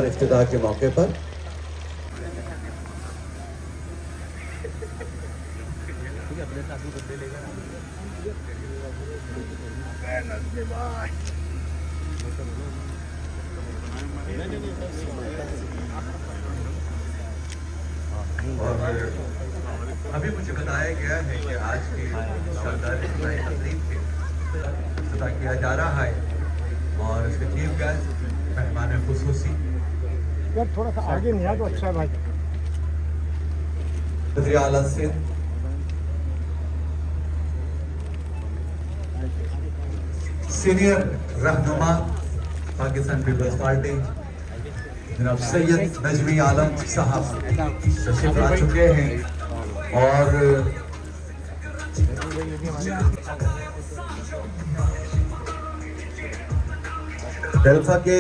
इफ्तिताह के मौके पर और अभी मुझे बताया गया है कि आज की शानदार इफ्तिताही तकरीब के इफ्तिताह किया जा रहा है और इसके चीफ गेस्ट मेहमान खुसूसी थोड़ा सा आगे नहीं आ तो अच्छा है भाई। वज़ीर आला सिंध सीनियर रहनुमा पाकिस्तान पीपल्स पार्टी जनाब सैयद नजमी आलम साहब तशरीफ ला चुके हैं और डेल्फा के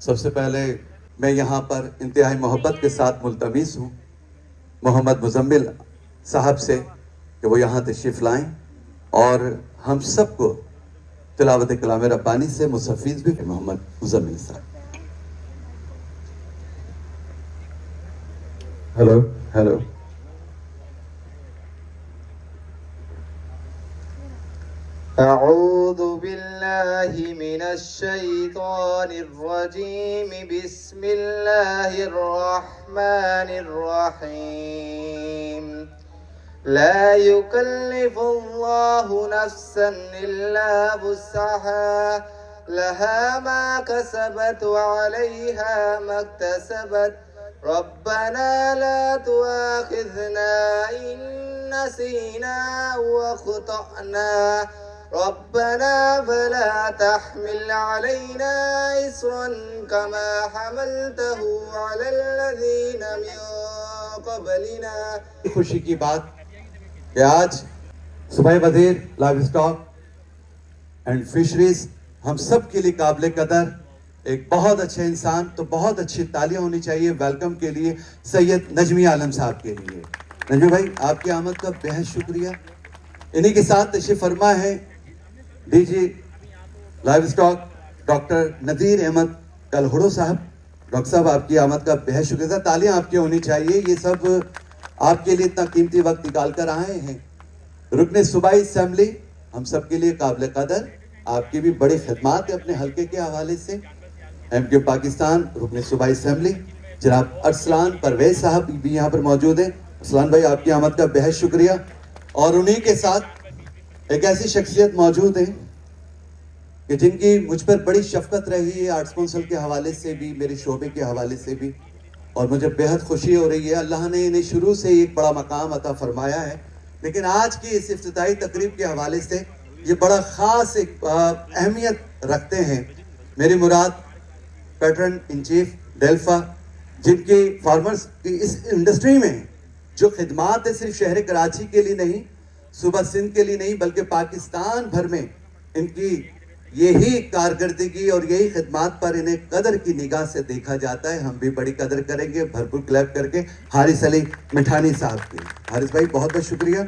सबसे पहले मैं यहाँ पर इंतहाई मोहब्बत के साथ मुल्तमिस हूँ मोहम्मद मुजम्मिल साहब से कि वो यहाँ तशरीफ़ लाएं और हम सबको तिलावत कलाम रब्बानी से मुसफ़ीज़ भी मोहम्मद मुजम्मिल साहब। हेलो हेलो अऊज़ु बिल्लाहि मिनश शैतानिर रजीम बिस्मिल्लाहिर रहमानिर रहीम ला युकल्लिफुल्लाहु नफ्सन इल्ला वुस्अहा लहा मा कसबत व अलैहा मक्तसबत रब्बना ला तुआखिज़ना इन नसीना व अख़्तअना रब्बना फला तहमिल अलैना इस्रन कमा हमलतहु अलल्लज़ीना मिन क़ब्लिना। खुशी की बात कि आज सूबाई वज़ीर लाइव स्टॉक एंड फिशरीज हम सब के लिए काबिल कदर एक बहुत अच्छे इंसान, तो बहुत अच्छी तालियां होनी चाहिए वेलकम के लिए सैयद नजमी आलम साहब के लिए। नजमी भाई आपकी आमद का बेहद शुक्रिया। इन्हीं के साथ तशरीफ फरमा है डीजी लाइव स्टॉक डॉक्टर नज़ीर अहमद कलहड़ो साहब। डॉक्टर साहब आपकी आमद का बेहद शुक्रिया, तालियां आपकी होनी चाहिए। ये सब आपके लिए इतना कीमती वक्त निकाल कर आए हैं। रुकने सूबाई असम्बली हम सब के लिए काबिल कदर, आपकी भी बड़ी खिदमत है अपने हल्के के हवाले से। एमक्यू पाकिस्तान रुकने सूबाई असम्बली जनाब अरसलान परवेज साहब भी यहाँ पर मौजूद हैं। अरसलान भाई आपकी आमद का बेहद शुक्रिया। और उन्हीं के साथ एक ऐसी शख्सियत मौजूद है कि जिनकी मुझ पर बड़ी शफकत रही है आर्ट्स काउंसिल के हवाले से भी, मेरे शोबे के हवाले से भी, और मुझे बेहद खुशी हो रही है। अल्लाह ने इन्हें शुरू से एक बड़ा मकाम अता फरमाया है, लेकिन आज की इस इफ्तिताही तकरीब के हवाले से ये बड़ा ख़ास एक अहमियत रखते हैं। मेरी मुराद पैटर्न इन चीफ डेल्फा, जिनकी फार्मर्स की इस इंडस्ट्री में जो खिदमात है सिर्फ शहर कराची के लिए नहीं, सूबा सिंध के लिए नहीं, बल्कि पाकिस्तान भर में इनकी यही कारकर्दगी और यही खिदमात पर इन्हें कदर की निगाह से देखा जाता है। हम भी बड़ी कदर करेंगे भरपूर क्लैप करके हारिस अली मिठानी साहब की। हारिस भाई बहुत बहुत शुक्रिया।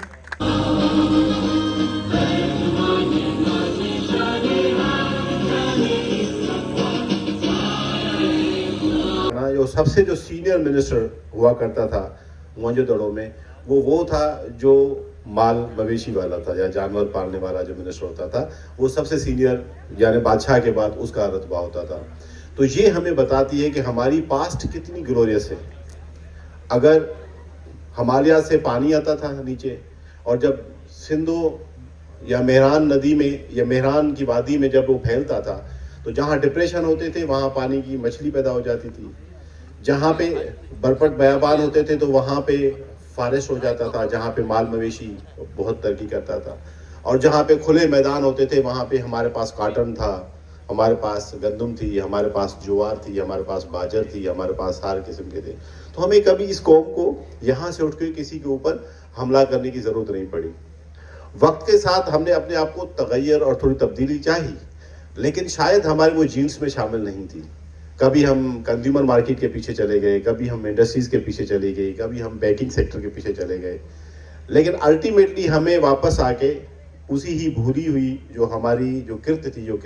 जो सबसे जो सीनियर मिनिस्टर हुआ करता था मौजूदड़ों में वो था जो माल मवेशी वाला था या जानवर पालने वाला जो मिनिस्टर होता था, वो सबसे सीनियर यानी बादशाह के बाद उसका रतबा होता था। तो ये हमें बताती है कि हमारी पास्ट कितनी ग्लोरियस है। अगर हिमालय से पानी आता था नीचे, और जब सिंधु या मेहरान नदी में या मेहरान की वादी में जब वो फैलता था, तो जहाँ डिप्रेशन होते थे वहाँ पानी की मछली पैदा हो जाती थी। जहाँ पे बरपट बयाबान होते थे तो वहाँ पे फारेस्ट हो जाता था, जहाँ पे माल मवेशी बहुत तरक्की करता था। और जहाँ पे खुले मैदान होते थे वहाँ पे हमारे पास काटन था, हमारे पास गंदम थी, हमारे पास ज्वार थी, हमारे पास बाजर थी, हमारे पास हर किस्म के थे। तो हमें कभी इस कौम को यहाँ से उठ के किसी के ऊपर हमला करने की ज़रूरत नहीं पड़ी। वक्त के साथ हमने अपने आप को तगैर और थोड़ी तब्दीली चाही, लेकिन शायद हमारे वो जीन्स में शामिल नहीं थी। कभी हम कंज्यूमर मार्केट के पीछे चले गए, कभी हम इंडस्ट्रीज़ के पीछे चले गए, कभी हम बैंकिंग सेक्टर के पीछे चले गए, लेकिन अल्टीमेटली हमें वापस आके उसी ही भूली हुई जो हमारी जो किर्त थी, जो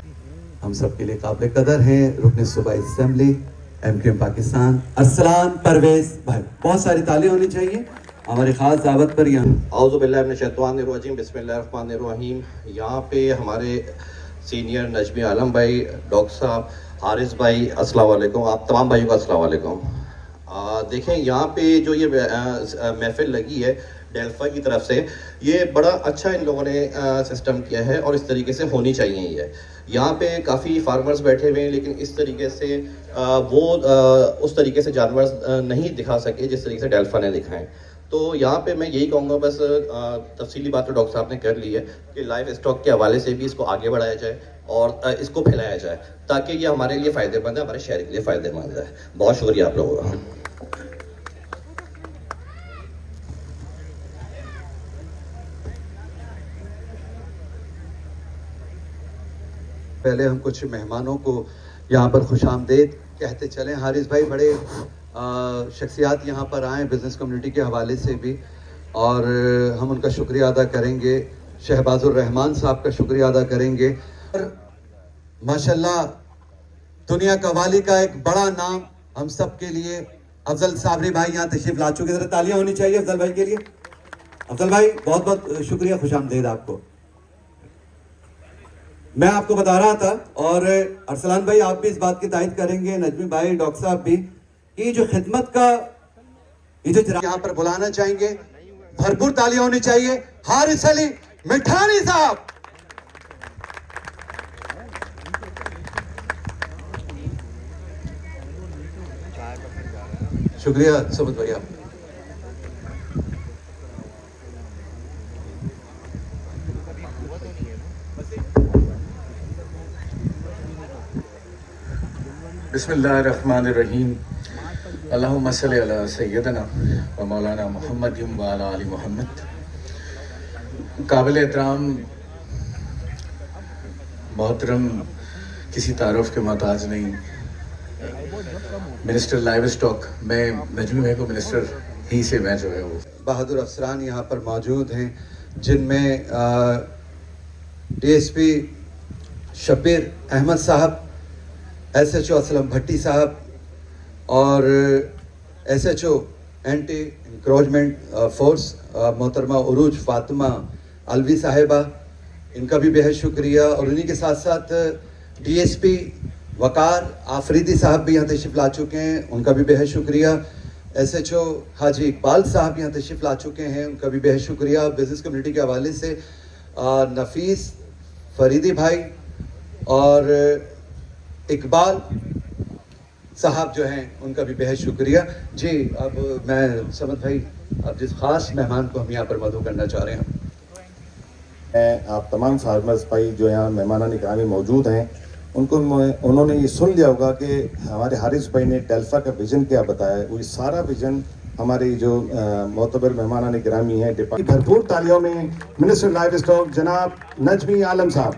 हम सब के लिए काबिल कदर हैं रुकन सूबाई असेंबली MQM पाकिस्तान अरसलान परवेज भाई। बहुत सारी तालियां होनी चाहिए हमारे खास दावत पर। यहाँ औज़ुबिल्लाहिमिनश्शैतानिर्रजीम बिस्मिल्लाहिर्रहमानिर्रहीम। यहाँ पे हमारे सीनियर नजमी आलम भाई, डॉक्टर साहब, हारिस भाई, अस्सलाम वालेकुम। आप तमाम भाइयों को अस्सलाम वालेकुम। देखें यहाँ पे जो ये महफिल लगी है डेल्फा की तरफ से, ये बड़ा अच्छा इन लोगों ने सिस्टम किया है और इस तरीके से होनी चाहिए। ये यहाँ पे काफ़ी फार्मर्स बैठे हुए हैं, लेकिन इस तरीके से वो उस तरीके से जानवर नहीं दिखा सके जिस तरीके से डेल्फा ने दिखाएं। तो यहाँ पे मैं यही कहूँगा, बस तफसीली बात तो डॉक्टर साहब ने कर ली है कि लाइफ स्टॉक के हवाले से भी इसको आगे बढ़ाया जाए और इसको फैलाया जाए ताकि ये हमारे लिए फ़ायदेमंद है, हमारे शहर के लिए फ़ायदेमंद है। बहुत शुक्रिया आप लोगों का। पहले हम कुछ मेहमानों को यहाँ पर खुशामदीद कहते चलें। हारिस भाई बड़े शख्सियात यहाँ पर आए बिज़नेस कम्युनिटी के हवाले से भी, और हम उनका शुक्रिया अदा करेंगे। शहबाजुर रहमान साहब का शुक्रिया अदा करेंगे। और माशाल्लाह दुनिया कवाली का एक बड़ा नाम हम सब के लिए अफजल साबरी भाई यहाँ तशरीफ ला चुके। ज़रा तालियां होनी चाहिए अफजल भाई के लिए। अफजल भाई बहुत बहुत शुक्रिया, खुशामदीद आपको। मैं आपको बता रहा था, और अरसलान भाई आप भी इस बात की तायद करेंगे, नजमी भाई, डॉक्टर साहब भी, कि जो खिदमत का ये जो यहाँ पर बुलाना चाहेंगे, भरपूर तालियां होनी चाहिए। हारिस अली मिठानी साहब, शुक्रिया सबूत भैया। बिस्मिल्लाहिर्रहमानिर्रहीम। अल्लाहुम्मा सल्ली अला सय्यदना व मौलाना मुहम्मद व अला आलि मुहम्मद। काबिल एहतराम मोहतरम, किसी तारुफ के मोहताज नहीं, मिनिस्टर लाइव स्टॉक, मैं नजमी भाई को मिनिस्टर ही से मैं जो है वो बहादुर अफसरान यहाँ पर मौजूद हैं, जिनमें DSP शब्बीर अहमद साहब, SHO असलम भट्टी साहब और SHO एंटी इंक्रोचमेंट फोर्स मोहतरमा उरूज फातिमा अलवी साहिबा, इनका भी बेहद शुक्रिया। और उन्हीं के साथ साथ DSP वकार आफरीदी साहब भी यहाँ तशरीफ़ ला चुके हैं, उनका भी बेहद शुक्रिया। SHO हाजी इकबाल साहब यहाँ तशरीफ़ ला चुके हैं, उनका भी बेहद शुक्रिया। बिज़नेस कम्युनिटी के हवाले से नफीस फरीदी भाई और इकबाल साहब जो हैं, उनका भी बेहद शुक्रिया जी। अब मैं समद भाई, अब जिस ख़ास मेहमान को हम यहाँ पर मदऊ करना चाह रहे हैं, आप तमाम फार्मर्स भाई जो यहाँ मेहमान निकामी मौजूद हैं, उन्होंने ये सुन लिया होगा कि हमारे हारिस भाई ने डेल्फा का विज़न क्या बताया है। वो सारा विज़न हमारे जो मोतबर मेहमान गिरामी हैं, भरपूर तालियों में मिनिस्टर लाइव स्टॉक जनाब नजमी आलम साहब।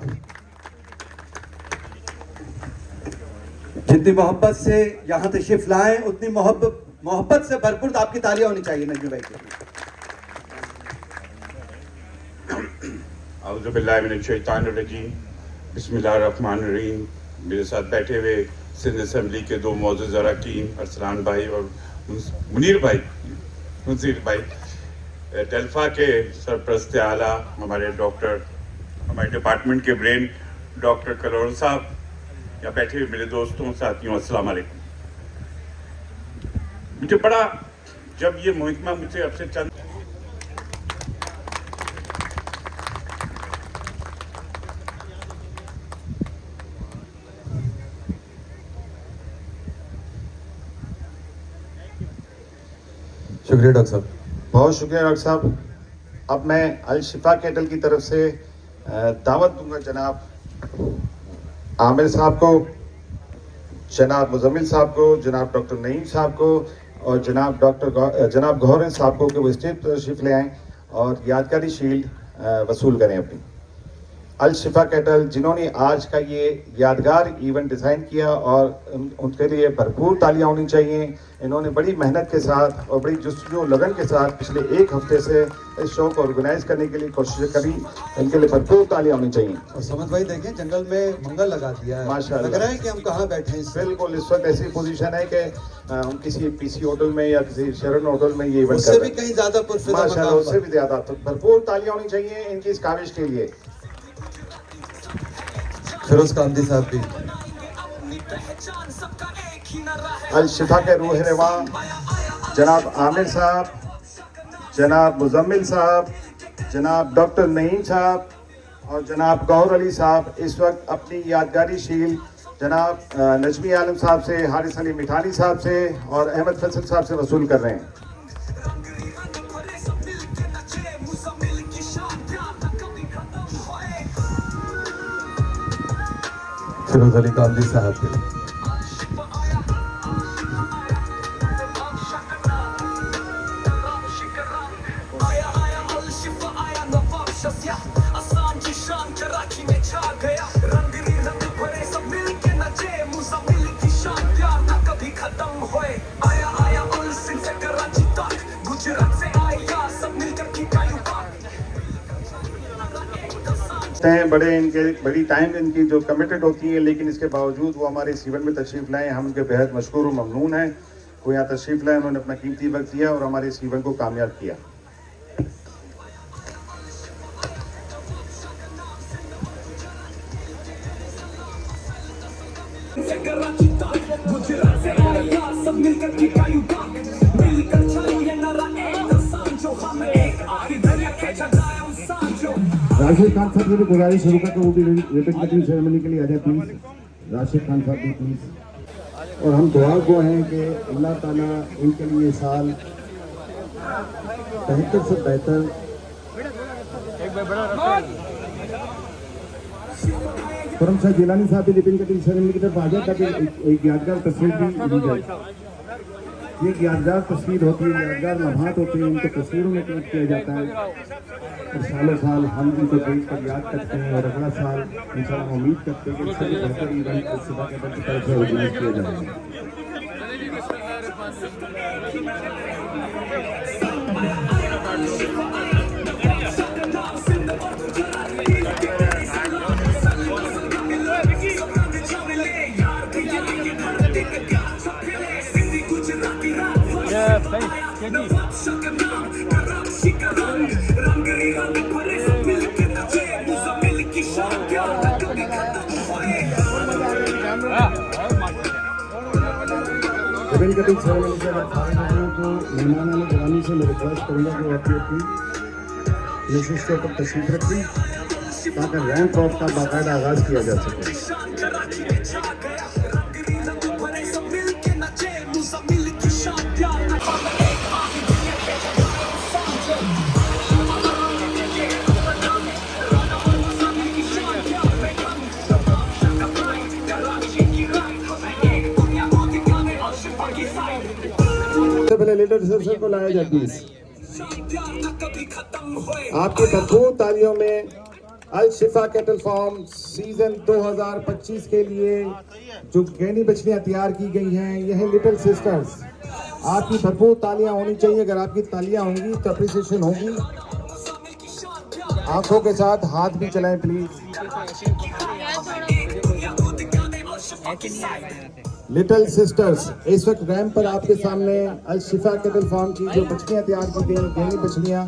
जितनी मोहब्बत से यहाँ तशरीफ लाएं, उतनी मोहब्बत से भरपूर आपकी तालियां होनी चाहिए नजमी भाई के लिए। औज़ुबिल्लाहिमिनश्शैतानिर्रजीम बिस्मिल्लाहिर्रहमानिर्रहीम। मेरे साथ बैठे हुए सिंध असेंबली के दो मौजूद अरकान अरसलान भाई और मुनीर भाई, डेल्फा के सरपरस्त आला हमारे डॉक्टर, हमारे डिपार्टमेंट के ब्रेन डॉक्टर कलोर साहब, या बैठे हुए मेरे दोस्तों साथियों, अस्सलाम वालेकुम। मुझे बड़ा, जब ये मुहिकमा मुझसे अब से चंद शुक्रिया डॉक्टर साहब। बहुत शुक्रिया डॉक्टर साहब। अब मैं अल शिफा कैटल की तरफ से दावत दूंगा जनाब आमिर साहब को, जनाब मुजम्मिल साहब को, जनाब डॉक्टर नईम साहब को और जनाब गौहर साहब को कि वो स्टेज पर तशरीफ ले आएँ और यादगारी शील्ड वसूल करें अपनी। अल शिफा कैटल जिन्होंने आज का ये यादगार इवेंट डिज़ाइन किया और उनके लिए भरपूर तालियां होनी चाहिए। इन्होंने बड़ी मेहनत के साथ और बड़ी जुस्सू लगन के साथ पिछले एक हफ्ते से इस शो को ऑर्गेनाइज करने के लिए कोशिश करी। इनके लिए भरपूर तालियां होनी चाहिए। और समझ भाई देखें जंगल में मंगल लगा दिया है, माशाल्लाह। लग रहा है कि हम कहाँ बैठे हैं। बिल्कुल इस वक्त ऐसी पोजीशन है कि हम किसी पीसी होटल में या किसी शरण होटल में ये इवेंट उससे कर भी रहे हैं। कहीं ज्यादा पुरफिदा माशाल्लाह मकाम उससे पर। भी ज्यादा। तो भरपूर तालियां होनी चाहिए इनकी इस काविश के लिए। फिरोज कामदी साहब भी। अल शिफा के रूह रवा जनाब आमिर साहब, जनाब मुजम्मिल साहब, जनाब डॉक्टर नईम साहब और जनाब गौहर अली साहब इस वक्त अपनी यादगारी शील जनाब नजमी आलम साहब से, हारिस अली मिठानी साहब से और अहमद फैसल साहब से वसूल कर रहे हैं। फिरोज अली कामदी साहब भी। बड़ी टाइम इनकी जो कमिटेड होती है, लेकिन इसके बावजूद वो हमारे इस इवेंट में तशरीफ लाए। हम उनके बेहद मशकूर और ममनून हैं। वो यहाँ तशरीफ लाए, उन्होंने अपना कीमती वक्त दिया और हमारे इस इवेंट को कामयाब किया। राशिद खान साहब से भी गुजारिश शुरू करके वो भी रिबन कटिंग सेरेमनी के लिए आ जाए प्लीज। राशिद खान साहब भी प्लीज। और हम दुआ गो हैं कि अल्लाह ताला इनके लिए साल बेहतर से बेहतर। करम शाह जिलानी साहब भी रिबन कटिंग सेरेमनी की तरफ आ जाए ताकि एक यादगार तस्वीर भी ली जाए। ये यादगार तस्वीर होती है, यादगार लम्हात होते हैं, उनको तस्वीरों में कैद किया जाता है और सालों साल हम इनको देख कर याद करते हैं और अगला साल इंशाल्लाह उम्मीद करते हैं कि इससे बेहतर इवेंट इस सुबह के तरफ से ऑर्गेनाइज किया जाएगा। रिबन कटिंग सेरेमनी के बाद सारे लोगों को मेहमानान गिरामी से मैं रिक्वेस्ट करूँगा कि वो अपनी अपनी नशिस्तों पर तशरीफ रखें ताकि रैंप वॉक का बाकायदा आगाज़ किया जा सके। पहले लीडर रिसेप्शन को लाया जाए प्लीज। आपकी भरपूर तालियों में अल शिफा कैटल फार्म सीजन 2025 के लिए जो गहनी बछड़ियां तैयार की गई हैं, यह है लिटिल सिस्टर्स। आपकी भरपूर तालियां होनी चाहिए। अगर आपकी तालियां होंगी तो अप्रिसिएशन होगी। आंखों के साथ हाथ भी चलाएं प्लीज। लिटिल सिस्टर्स इस वक्त रैंप पर आपके सामने अल शिफा कैटल फार्म की जो बछड़ियां तैयार की गई, गहनी बछड़ियां।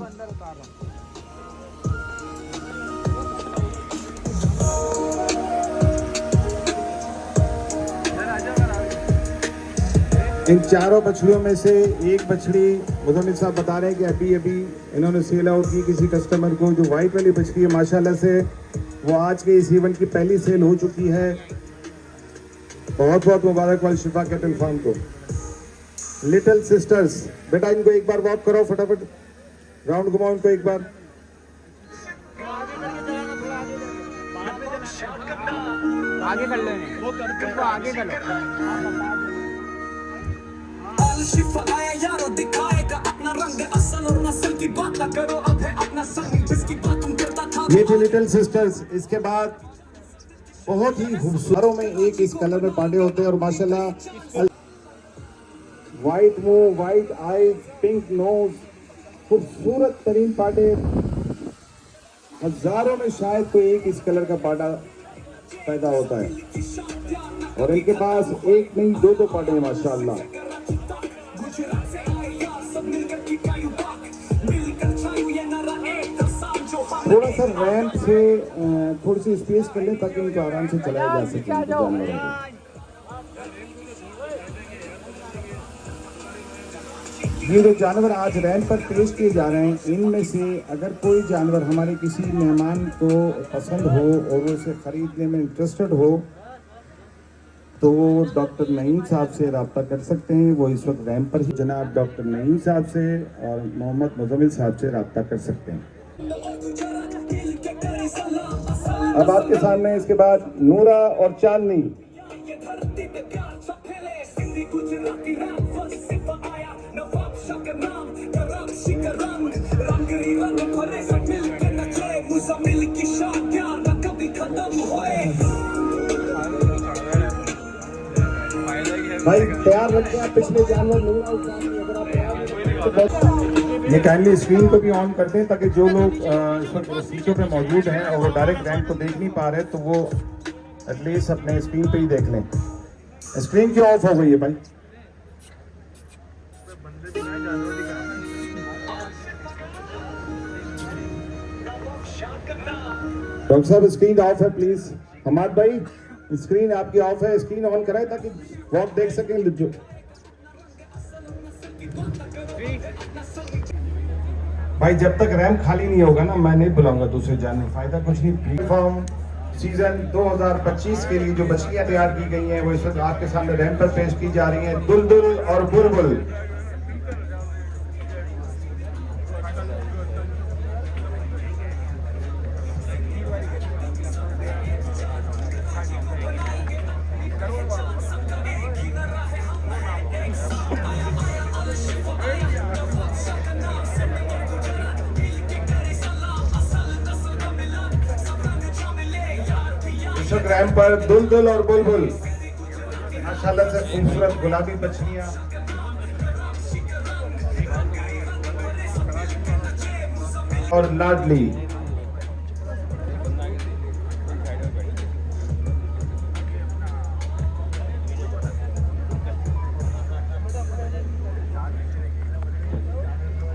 इन चारों बछड़ियों में से एक बछड़ी मुजम्मिल साहब बता रहे हैं कि अभी अभी इन्होंने सेल आउट की किसी कस्टमर को। जो वाइट वाली बछड़ी है माशाल्लाह से वो आज के इस इवेंट की पहली सेल हो चुकी है। बहुत बहुत मुबारकबाद शिफा कैटल फार्म को। लिटिल सिस्टर्स बेटा इनको एक बार वॉक करो, फटाफट राउंड घुमाओ इनको एक बार। आगे कर लो, आगे कर लो। शिफा आया यारो दिखाएगा अपना रंग असल और नस्ल की बात ना करो अब है अपना संग जिसकी बात तुम करता था ये थी लिटिल सिस्टर्स। इसके बाद बहुत ही खूबसूरत में एक इस कलर में पांडे होते हैं और माशाल्लाह वाइट मुंह, वाइट आईज, पिंक नोज, खूबसूरत तरीन पांडे। हजारों में शायद कोई एक इस कलर का पांडा पैदा होता है और इनके पास एक नहीं दो पांडे हैं माशाल्लाह। थोड़ा सा रैंप से थोड़ी सी स्पेस कर लें ताकि इनको आराम से चलाया जा सके जानवरों को। ये जो जानवर आज रैंप पर पेश किए जा रहे हैं, इनमें से अगर कोई जानवर हमारे किसी मेहमान को पसंद हो और वो इसे खरीदने में इंटरेस्टेड हो तो वो डॉक्टर नईम साहब से रब्ता कर सकते हैं। वो इस वक्त रैंप पर ही जनाब डॉक्टर नईम साहब से और मोहम्मद मुजम्मिल साहब से रब्ता कर सकते हैं। अब आपके सामने इसके बाद नूरा और चांदनी। भाई तैयार रखते हैं पिछले जानवर नूरा और चांदनी। अगर आप तैयार ये काइंडली स्क्रीन को भी ऑन कर दें ताकि जो लोग इस वक्त सीटों पे मौजूद हैं और वो डायरेक्ट रैंप को देख नहीं पा रहे तो वो एटलीस्ट अपने स्क्रीन पे ही देख लें। स्क्रीन क्यों ऑफ हो गई है भाई? डॉक्टर साहब स्क्रीन ऑफ है प्लीज। हमाद भाई स्क्रीन आपकी ऑफ है, स्क्रीन ऑन कराएं ताकि वॉक देख सकें। भाई जब तक रैंप खाली नहीं होगा ना मैं नहीं बुलाऊंगा दूसरे जानवर, फायदा कुछ नहीं। फॉर्म सीजन 2025 के लिए जो बछलियां तैयार की गई हैं वो इस वक्त आपके सामने रैंप पर पेश की जा रही हैं। दुलदुल और बुलबुल। रैंप पर दुलदुल और बुलबुल माशाल्लाह से खूबसूरत गुलाबी बछलियां और लाडली।